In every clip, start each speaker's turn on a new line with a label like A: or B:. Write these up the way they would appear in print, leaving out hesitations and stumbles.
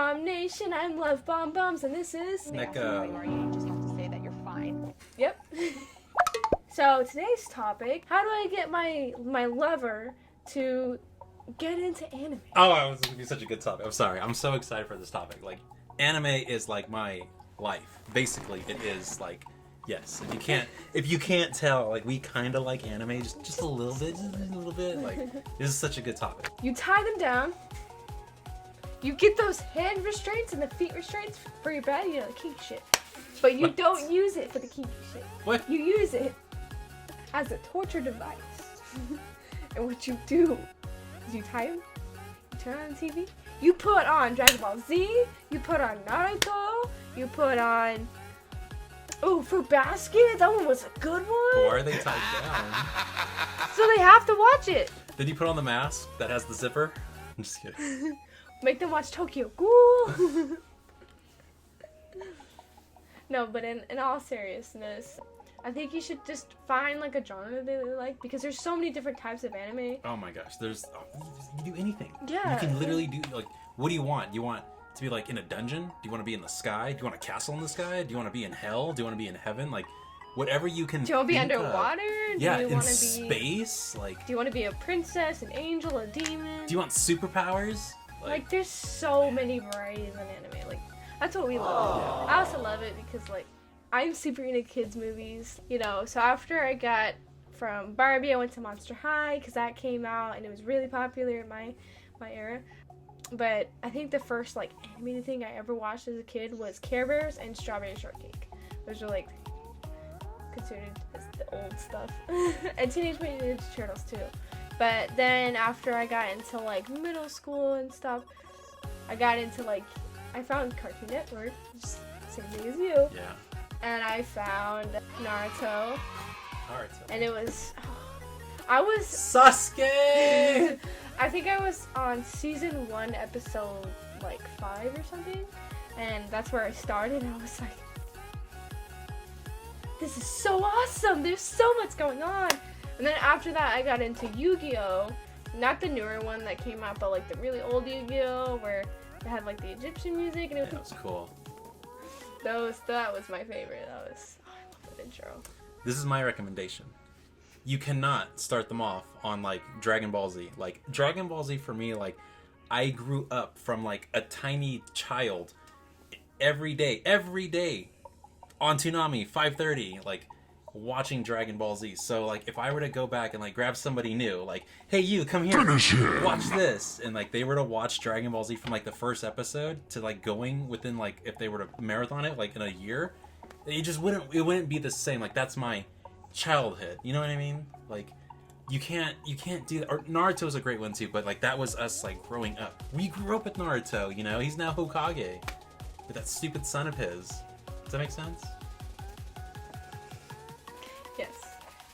A: LuvBomb Nation. I'm LuvBombBombs, and this is
B: Neko.
C: You just have to say that you're fine.
A: Yep. So today's topic: how do I get my lover to get into anime?
B: Oh, this is gonna be such a good topic. I'm sorry. I'm so excited for this topic. Like, anime is like my life. Basically, it is like, yes. If you can't tell, like, we kind of like anime just a little bit. Like, this is such a good topic.
A: You tie them down. You get those hand restraints and the feet restraints for your bed, you know, the kinky shit. But you don't use it for the kinky shit.
B: What?
A: You use it as a torture device. And what you do is you tie them, you turn on the TV, you put on Dragon Ball Z, you put on Naruto, you put on... Oh, Fruit Basket, that one was a good one.
B: Why are they tied down?
A: So they have to watch it.
B: Did you put on the mask that has the zipper? I'm just kidding.
A: Make them watch Tokyo Ghoul. No, but in all seriousness, I think you should just find like a genre that you like, because there's so many different types of anime.
B: Oh my gosh, you can do anything.
A: Yeah.
B: You can literally do, like, what do you want? You want to be like in a dungeon? Do you want to be in the sky? Do you want a castle in the sky? Do you want to be in hell? Do you want to be in heaven? Like, whatever you can.
A: Do you want to be
B: think of.
A: underwater?
B: Yeah,
A: do you
B: in
A: want to be
B: space. Like,
A: Do you want to be a princess, an angel, a demon?
B: do you want superpowers?
A: Like, there's so many varieties in anime. Like, that's what we love. I also love it because, like, I'm super into kids movies, you know. So after I got from Barbie, I went to Monster High because that came out and it was really popular in my era. But I think the first, like, animated thing I ever watched as a kid was Care Bears and Strawberry Shortcake. Those are, like, considered as the old stuff. And Teenage Mutant Ninja Turtles, too. But then after I got into, like, middle school and stuff, I got into, like, I found Cartoon Network, just same thing as you.
B: Yeah.
A: And I found Naruto.
B: Naruto.
A: And it was... I was...
B: Sasuke!
A: I think I was on season 1, episode, like, 5 or something. And that's where I started, and I was like... This is so awesome! There's so much going on! And then after that, I got into Yu-Gi-Oh! Not the newer one that came out, but, like, the really old Yu-Gi-Oh! Where they had, like, the Egyptian music, and it was...
B: Yeah, that was cool.
A: That was my favorite. I love that intro.
B: This is my recommendation. You cannot start them off on, like, Dragon Ball Z. Like, Dragon Ball Z for me, like, I grew up from, like, a tiny child every day on Toonami 5:30, like, watching Dragon Ball Z. So, like, if I were to go back and, like, grab somebody new, like, hey, you, come here, watch this, and, like, they were to watch Dragon Ball Z from, like, the first episode to, like, going within, like, if they were to marathon it, like, in a year, it wouldn't be the same. Like, that's my childhood, you know what I mean? Like, you can't do that. Or Naruto's a great one too, but, like, that was us, like, growing up. We grew up with Naruto, you know? He's now Hokage with that stupid son of his. Does that make sense?
A: Yes,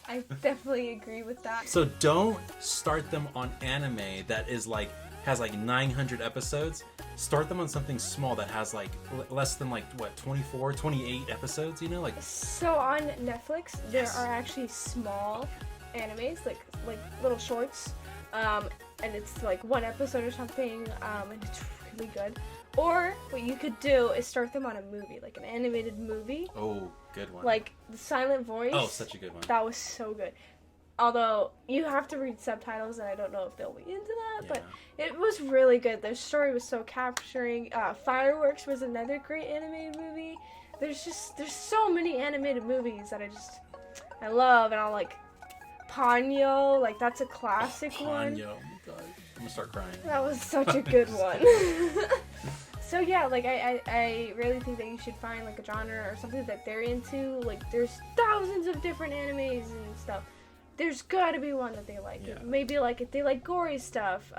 A: I definitely agree with that.
B: So don't start them on anime that is, like, has, like, 900 episodes. Start them on something small that has, like, less than, like, what, 24, 28 episodes, you know? Like,
A: So on Netflix, there
B: Yes.
A: are actually small animes, like little shorts, and it's like one episode or something, and it's really good. Or what you could do is start them on a movie, like an animated movie,
B: oh, good one.
A: like The Silent Voice.
B: Oh, such a good one.
A: That was so good. Although you have to read subtitles, and I don't know if they'll be into that, but it was really good. Their story was so capturing. Fireworks was another great animated movie. There's so many animated movies that I love, and I'll like Ponyo, like that's a classic one.
B: Ponyo, oh my God. I'm gonna start crying.
A: That was such a good one. So yeah, like I really think that you should find like a genre or something that they're into. Like there's thousands of different animes and stuff. There's gotta be one that they like.
B: Yeah.
A: Maybe like if they like gory stuff.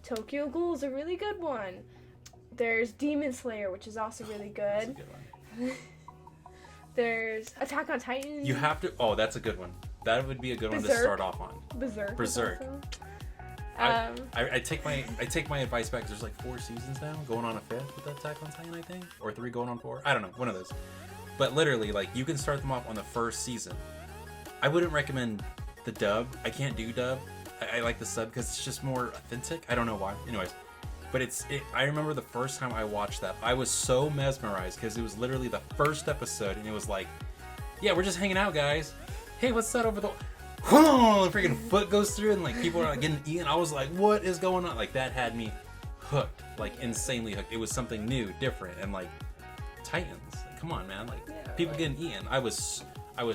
A: Tokyo Ghoul's a really good one. There's Demon Slayer, which is also really
B: That's a
A: good.
B: good one.
A: There's Attack on Titan.
B: You have to. Oh, that's a good one. That would be a good one to start off on.
A: Berserk.
B: Berserk.
A: Also.
B: I take my advice back. 'Cause there's like 4 seasons now, going on a 5th with Attack on Titan, I think, or 3 going on 4. I don't know, one of those. But literally, like, you can start them off on the first season. I wouldn't recommend the dub. I can't do dub. I like the sub because it's just more authentic. I don't know why. Anyways, But I remember the first time I watched that, I was so mesmerized because it was literally the first episode, and it was like, yeah, we're just hanging out, guys. Hey, what's that over the? Whoa! Freaking foot goes through, and like people are like getting eaten. I was like, what is going on? Like that had me hooked, like insanely hooked. It was something new, different, and like Titans. Like, come on, man! Like people getting eaten. I was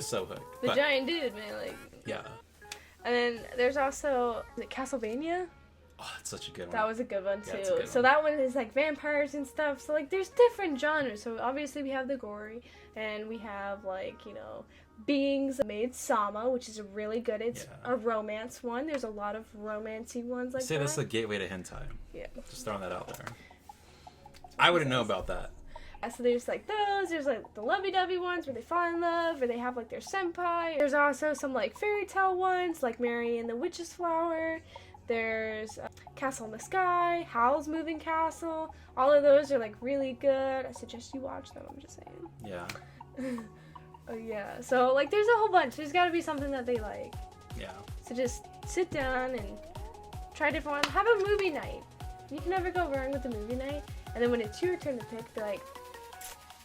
B: so hooked.
A: The giant dude, man. Like
B: yeah.
A: And then there's also Castlevania.
B: Oh, that's such a good one.
A: That was a good one too.
B: Yeah, good
A: so
B: one.
A: that one is like vampires and stuff. So like there's different genres. So obviously we have the gory, and we have like beings made Sama, which is really good. It's a romance one. There's a lot of romancy ones like that.
B: Say that's the gateway to hentai.
A: Yeah.
B: Just throwing that out there. I wouldn't know about that.
A: So there's like those. There's like the lovey-dovey ones where they fall in love, or they have like their senpai. There's also some like fairy tale ones, like Mary and the Witch's Flower. There's Castle in the Sky, Howl's Moving Castle. All of those are like really good. I suggest you watch them. I'm just saying.
B: Yeah.
A: Oh yeah. So like there's a whole bunch. There's got to be something that they like.
B: Yeah.
A: So just sit down and try different ones. Have a movie night. You can never go wrong with a movie night. And then when it's your turn to pick, they're like,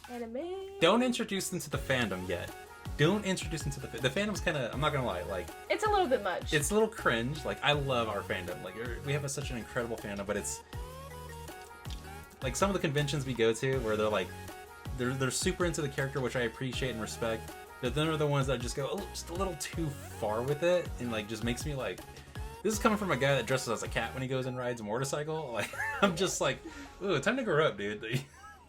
A: anime.
B: Don't introduce them to the fandom yet. Don't introduce them to the fandom's kind of, I'm not gonna lie, like
A: it's a little bit much.
B: It's a little cringe. Like I love our fandom. Like we have such an incredible fandom, but it's like some of the conventions we go to where they're like they're super into the character, which I appreciate and respect. But then are the ones that just go just a little too far with it, and like just makes me like. This is coming from a guy that dresses as a cat when he goes and rides a motorcycle. Like I'm just like, ooh, time to grow up, dude.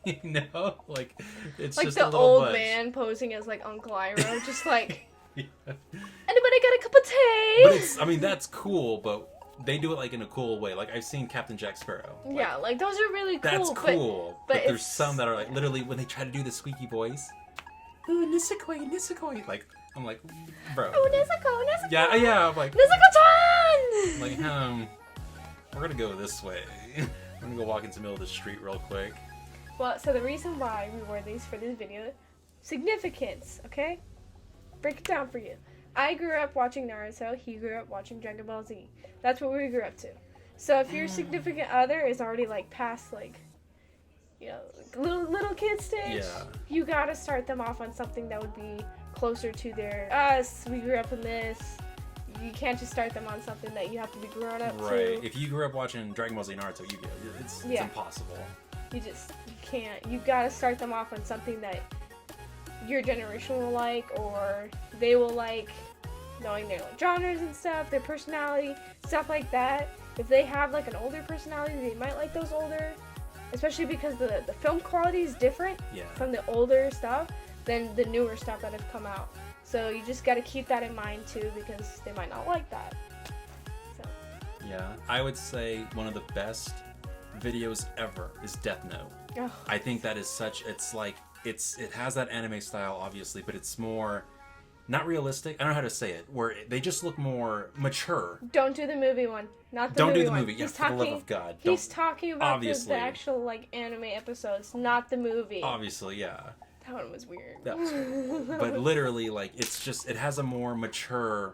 B: You know, like it's
A: like
B: just
A: the
B: a little
A: old
B: much.
A: man posing as like Uncle Iroh, just like
B: Yeah.
A: anybody got a cup of tea?
B: But it's, I mean, that's cool, but they do it like in a cool way. Like I've seen Captain Jack Sparrow. Like,
A: yeah, like those are really cool.
B: that's cool.
A: but
B: There's some that are like literally when they try to do the squeaky voice. Ooh, Nisekoi, Nisekoi. Like I'm like, bro.
A: Oh, Nezuko.
B: Yeah. I'm like,
A: Nezuko-chan!
B: like, we're gonna go this way. I'm gonna go walk into the middle of the street real quick.
A: Well, so the reason why we wore these for this video, significance, okay? Break it down for you. I grew up watching Naruto, he grew up watching Dragon Ball Z. That's what we grew up to. So if your significant other is already like past like, little kid stage, you gotta start them off on something that would be closer to their us. We grew up in this. You can't just start them on something that you have to be grown up to.
B: Right. If you grew up watching Dragon Ball Z Naruto, it's impossible.
A: You can't. You gotta start them off on something that your generation will like, or they will like, knowing their like, genres and stuff, their personality, stuff like that. If they have like an older personality, they might like those older, especially because the film quality is different from the older stuff than the newer stuff that have come out. So you just gotta keep that in mind too, because they might not like that. So.
B: Yeah, I would say one of the best videos ever is Death Note.
A: Oh.
B: I think that is such, it has that anime style obviously, but it's more not realistic. I don't know how to say it, where they just look more mature.
A: Don't do the movie one. Not the
B: don't
A: movie
B: do the
A: one.
B: movie. Yeah, for the love of God.
A: He's talking about
B: obviously.
A: the actual like anime episodes, not the movie.
B: Obviously, yeah.
A: That one was weird.
B: That was weird. But literally, like, it's just, it has a more mature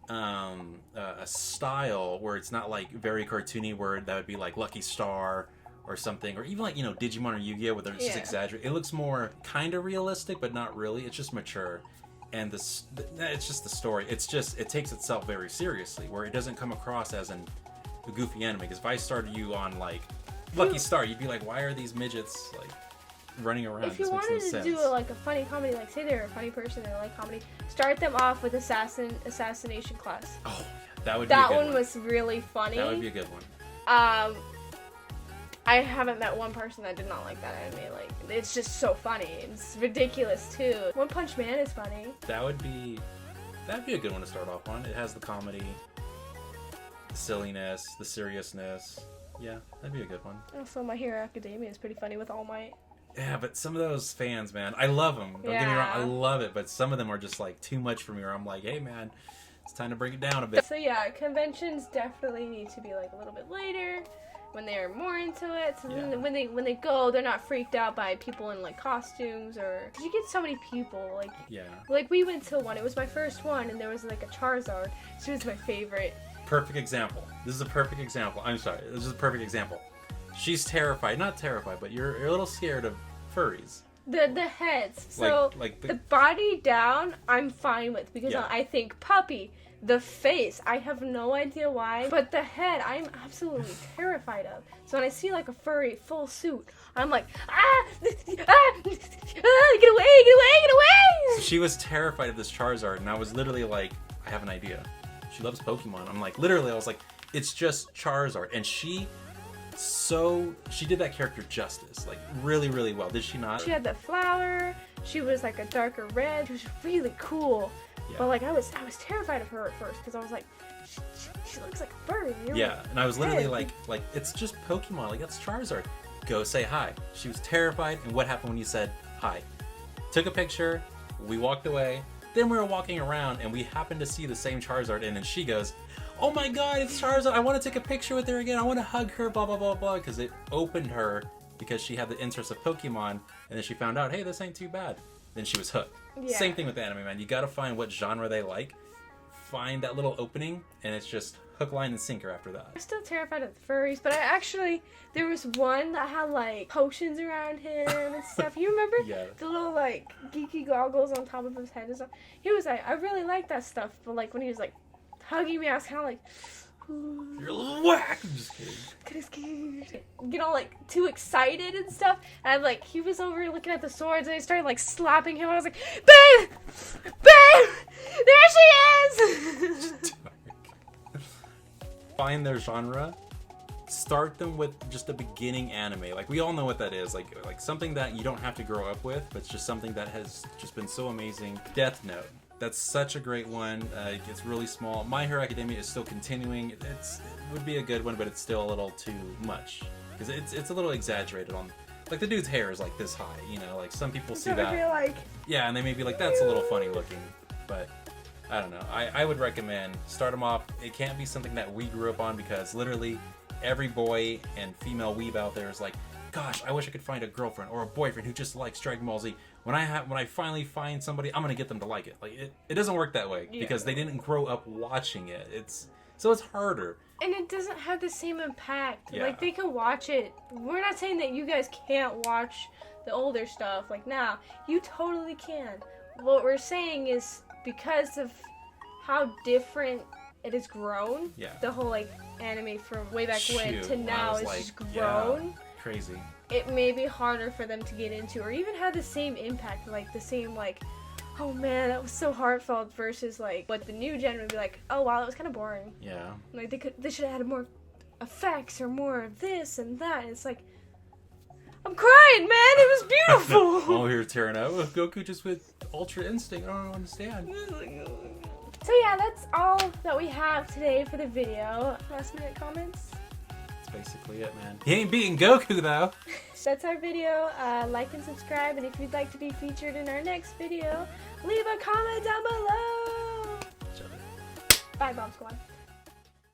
B: a style where it's not like very cartoony, where that would be like Lucky Star or something, or even like Digimon or Yu-Gi-Oh, where they're just exaggerated. It looks more kind of realistic, but not really. It's just mature, and it's just the story. It takes itself very seriously, where it doesn't come across as a goofy anime. Because if I started you on like Lucky Star, you'd be like, why are these midgets like running around?
A: If you wanted to do like a funny comedy, like say they're a funny person and they like comedy, start them off with Assassination Class.
B: Oh, yeah, that would be a good one.
A: That one was really funny.
B: That would be a good one.
A: I haven't met one person that did not like that anime. Like, it's just so funny. It's ridiculous too. One Punch Man is funny.
B: That'd be a good one to start off on. It has the comedy, the silliness, the seriousness. Yeah, that'd be a good one.
A: Also, My Hero Academia is pretty funny with All Might.
B: Yeah, but some of those fans, man, I love them. Don't get me wrong, I love it. But some of them are just like too much for me. Where I'm like, hey, man, it's time to bring it down a bit.
A: So yeah, conventions definitely need to be like a little bit later, when they're more into it. So then when they go, they're not freaked out by people in like costumes, or cause you get so many people. Like like we went to one. It was my first one, and there was like a Charizard. She was my favorite.
B: Perfect example. This is a perfect example. I'm sorry. This is a perfect example. She's terrified. Not terrified, but you're a little scared of furries.
A: The heads. So
B: Like
A: the body down, I'm fine with because
B: Yeah.
A: I think puppy. The face, I have no idea why, but the head, I'm absolutely terrified of. So when I see like a furry full suit, I'm like, get away, get away, get away!
B: So she was terrified of this Charizard, and I was literally like, I have an idea. She loves Pokemon. I'm like, literally, I was like, it's just Charizard, and she did that character justice, like really, really well. Did she not?
A: She had the flower. She was like a darker red. She was really cool.
B: Yeah.
A: But like I was terrified of her at first because I was like, she looks like a furry.
B: Yeah, and I was literally like it's just Pokemon. Like that's Charizard. Go say hi. She was terrified. And what happened when you said hi? Took a picture. We walked away. Then we were walking around and we happened to see the same Charizard, and then she goes, "Oh my God, it's Charizard! I want to take a picture with her again. I want to hug her." Blah blah blah blah. Because it opened her because she had the interest of Pokemon, and then she found out, hey, this ain't too bad. Then she was hooked.
A: Yeah.
B: Same thing with anime, man. You gotta find what genre they like, find that little opening, and it's just hook, line, and sinker after that.
A: I'm still terrified of the furries, but there was one that had like potions around him and stuff. You remember?
B: Yeah.
A: The little like geeky goggles on top of his head and stuff. He was like, I really like that stuff, but like when he was like hugging me, I was kind of like,
B: You're a little whack. I'm just kidding.
A: kind of scared. Get all like too excited and stuff. And like he was over looking at the swords, and I started like slapping him. I was like, babe, babe, there she is.
B: Find their genre. Start them with just a beginning anime. Like we all know what that is. Like something that you don't have to grow up with, but it's just something that has just been so amazing. Death Note. That's such a great one. It's really small. My Hero Academia is still continuing. It would be a good one, but it's still a little too much because it's a little exaggerated on. Like the dude's hair is like this high, you know. Like some people see
A: So
B: that.
A: I feel like
B: Yeah, and they may be like, that's a little funny looking, but I don't know. I would recommend start them off. It can't be something that we grew up on because literally every boy and female weeb out there is like, gosh, I wish I could find a girlfriend or a boyfriend who just likes Dragon Ball Z. When I finally find somebody, I'm gonna get them to like it. Like it doesn't work that way because they didn't grow up watching it. It's harder.
A: and it doesn't have the same impact.
B: Yeah.
A: Like they can watch it. We're not saying that you guys can't watch the older stuff. Like now, you totally can. What we're saying is because of how different it has grown.
B: Yeah.
A: The whole like anime from way back when
B: Shoot,
A: to
B: when I
A: now
B: was
A: is
B: like,
A: just
B: yeah,
A: grown.
B: crazy.
A: It may be harder for them to get into or even have the same impact, like the same like, oh man, that was so heartfelt versus like what the new gen would be like, oh wow, that was kind of boring.
B: Yeah.
A: Like they should have had more effects or more of this and that. And it's like, I'm crying, man. It was beautiful.
B: Oh, you're tearing out. Goku just with Ultra Instinct. I don't understand.
A: So yeah, that's all that we have today for the video. Last minute comments.
B: That's basically it, man. He ain't beating Goku though.
A: That's our video. Like and subscribe, and if you'd like to be featured in our next video, leave a comment down below. Bye, Bomb Squad.